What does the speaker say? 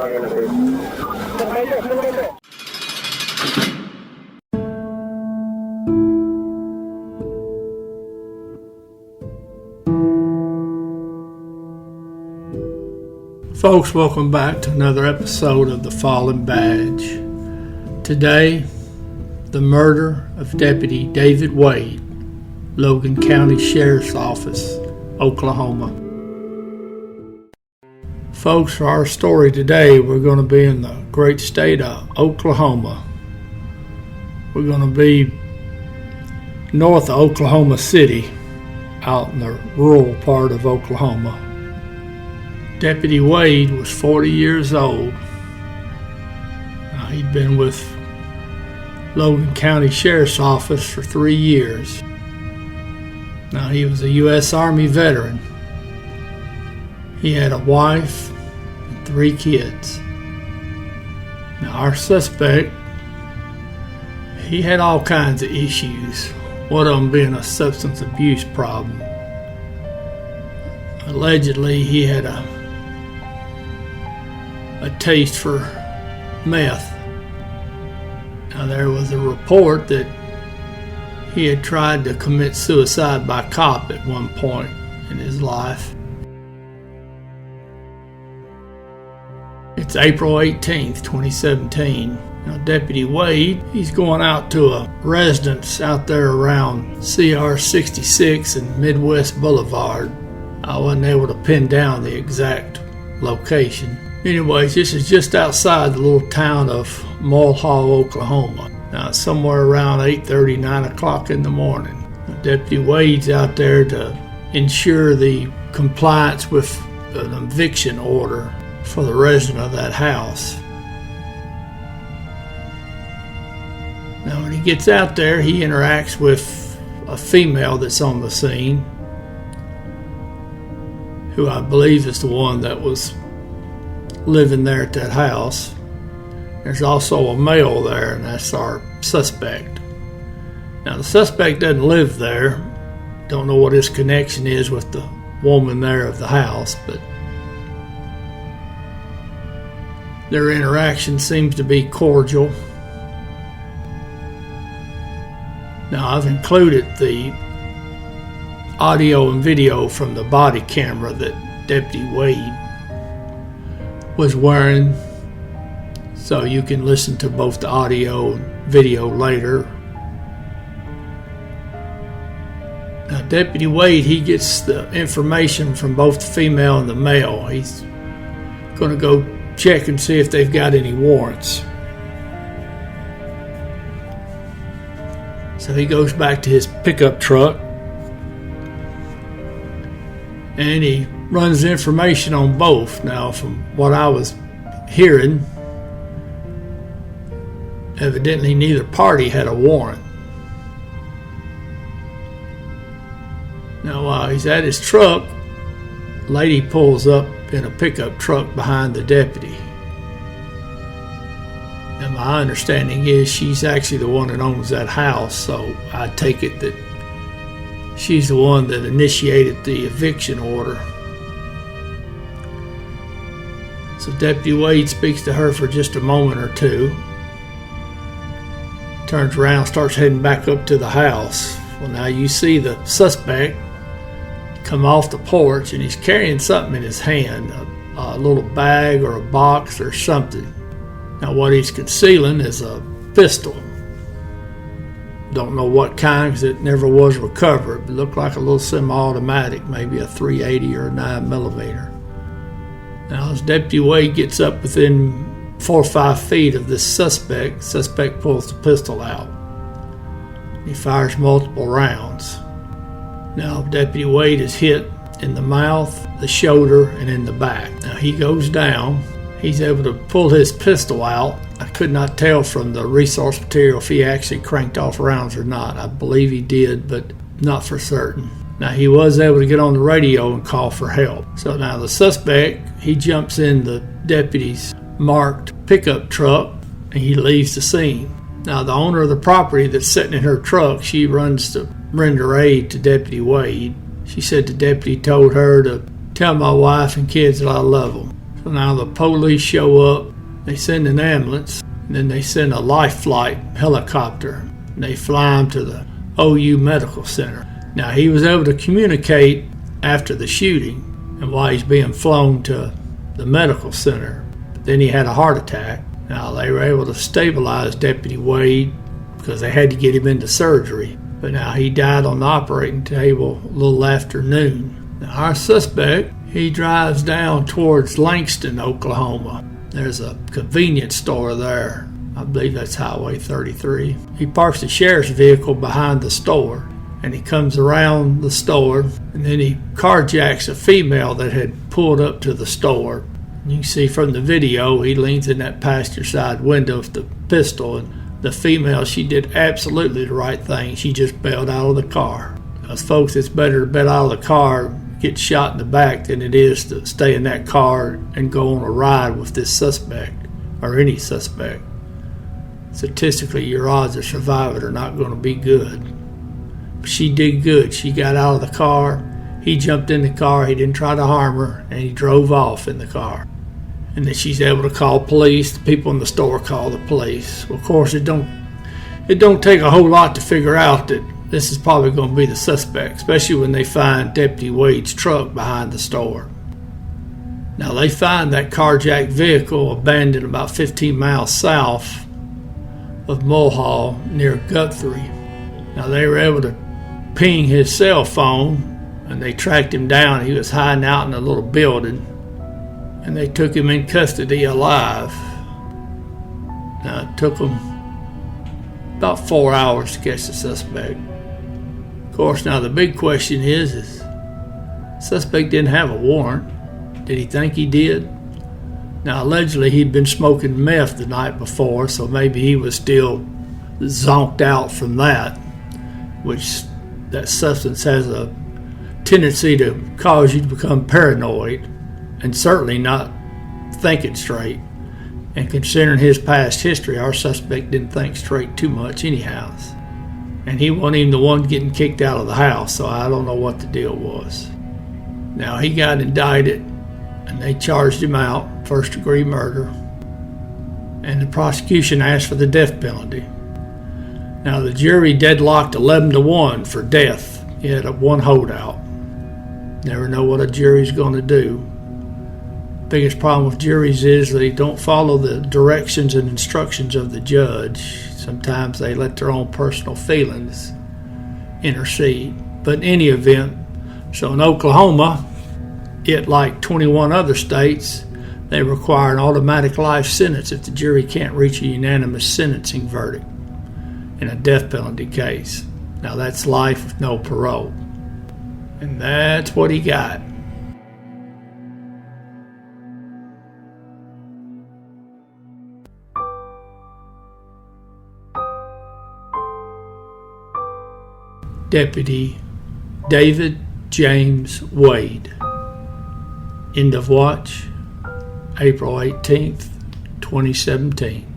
Folks, welcome back to another episode of The Fallen Badge. Today, the murder of Deputy David Wade, Logan County Sheriff's Office, Oklahoma. Folks, for our story today, we're going to be in the great state of Oklahoma. We're going to be north of Oklahoma City, out in the rural part of Oklahoma. Deputy Wade was 40 years old. He'd been with Logan County Sheriff's Office for 3 years. Now, he was a U.S. Army veteran. He had a wife and 3 kids. Now, our suspect, he had all kinds of issues, one of them being a substance abuse problem. Allegedly, he had a taste for meth. Now, there was a report that he had tried to commit suicide by cop at one point in his life. It's April 18th, 2017. Now, Deputy Wade, he's going out to a residence out there around CR 66 and Midwest Boulevard. I wasn't able to pin down the exact location. Anyways, this is just outside the little town of Mulhall, Oklahoma. Now, it's somewhere around 8:30, 9 o'clock in the morning. Deputy Wade's out there to ensure the compliance with an eviction order for the resident of that house. Now, when he gets out there, he interacts with a female that's on the scene, who I believe is the one that was living there at that house. There's also a male there, and that's our suspect. Now, the suspect doesn't live there. Don't know what his connection is with the woman there of the house, but their interaction seems to be cordial. Now, I've included the audio and video from the body camera that Deputy Wade was wearing, so you can listen to both the audio and video later. Now, Deputy Wade, he gets the information from both the female and the male. He's going to go check and see if they've got any warrants. So he goes back to his pickup truck and he runs information on both. Now, from what I was hearing, evidently neither party had a warrant. Now, while he's at his truck, a lady pulls up in a pickup truck behind the deputy. And my understanding is she's actually the one that owns that house, so I take it that she's the one that initiated the eviction order. So Deputy Wade speaks to her for just a moment or two, turns around, starts heading back up to the house. Well, now you see the suspect come off the porch, and he's carrying something in his hand, a little bag or a box or something. Now, what he's concealing is a pistol. Don't know what kind, because it never was recovered. It looked like a little semi-automatic, maybe a .380 or a 9mm. Now, as Deputy Wade gets up within 4 or 5 feet of this suspect pulls the pistol out. He fires multiple rounds. Now, Deputy Wade is hit in the mouth, the shoulder, and in the back. Now, he goes down. He's able to pull his pistol out. I could not tell from the resource material if he actually cranked off rounds or not. I believe he did, but not for certain. Now, he was able to get on the radio and call for help. So now the suspect, he jumps in the deputy's marked pickup truck and he leaves the scene. Now, the owner of the property that's sitting in her truck, she runs to render aid to Deputy Wade. She said the deputy told her to tell my wife and kids that I love them. Well, now the police show up, they send an ambulance, and then they send a life flight helicopter, and they fly him to the OU Medical Center. Now, he was able to communicate after the shooting and while he's being flown to the medical center. But then he had a heart attack. Now, they were able to stabilize Deputy Wade because they had to get him into surgery. But now he died on the operating table a little after noon. Now, our suspect, he drives down towards Langston, Oklahoma. There's a convenience store there. I believe that's Highway 33. He parks the sheriff's vehicle behind the store, and he comes around the store, and then he carjacks a female that had pulled up to the store. You can see from the video, he leans in that passenger side window with the pistol, and the female, she did absolutely the right thing. She just bailed out of the car. Because folks, it's better to bail out of the car, get shot in the back, than it is to stay in that car and go on a ride with this suspect, or any suspect. Statistically, your odds of surviving are not going to be good. But she did good. She got out of the car. He jumped in the car. He didn't try to harm her, and he drove off in the car. And then she's able to call police. The people in the store call the police. Well, of course, it don't take a whole lot to figure out that this is probably going to be the suspect, especially when they find Deputy Wade's truck behind the store. Now, they find that carjacked vehicle abandoned about 15 miles south of Mulhall near Guthrie. Now, they were able to ping his cell phone, and they tracked him down. He was hiding out in a little building, and they took him in custody alive. Now, it took them about 4 hours to catch the suspect. Of course, now the big question is the suspect didn't have a warrant. Did he think he did? Now, allegedly, he'd been smoking meth the night before, so maybe he was still zonked out from that, which that substance has a tendency to cause you to become paranoid and certainly not thinking straight. And considering his past history, our suspect didn't think straight too much anyhow. And he wasn't even the one getting kicked out of the house, so I don't know what the deal was. Now, he got indicted, and they charged him out, first-degree murder, and the prosecution asked for the death penalty. Now, the jury deadlocked 11-1 for death. He had one holdout. Never know what a jury's going to do. Biggest problem with juries is they don't follow the directions and instructions of the judge. Sometimes they let their own personal feelings intercede. But in any event, so in Oklahoma, like 21 other states, they require an automatic life sentence if the jury can't reach a unanimous sentencing verdict in a death penalty case. Now, that's life with no parole. And that's what he got. Deputy David James Wade. End of watch, April 18th, 2017.